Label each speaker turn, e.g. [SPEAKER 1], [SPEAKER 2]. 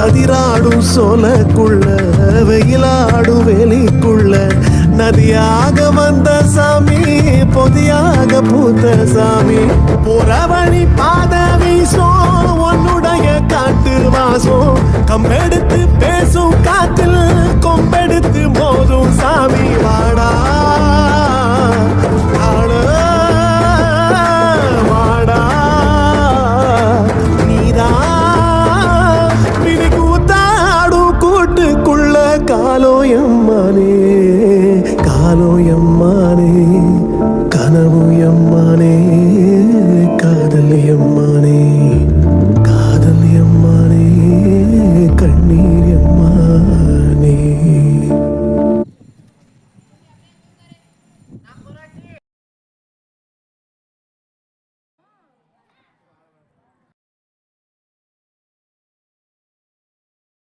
[SPEAKER 1] கதிராடும் சோலக்குள்ள வெயிலாடும் வேலிக்குள்ள நதியாக வந்த சாமி பொதியாக பூத்த சாமி புறவழி பாத வீசும் உன்னுடைய காட்டு வாசம் கம்பெடுத்து பேசும் காத்தில் கொம்பெடுத்து மோதும் சாமி வாடா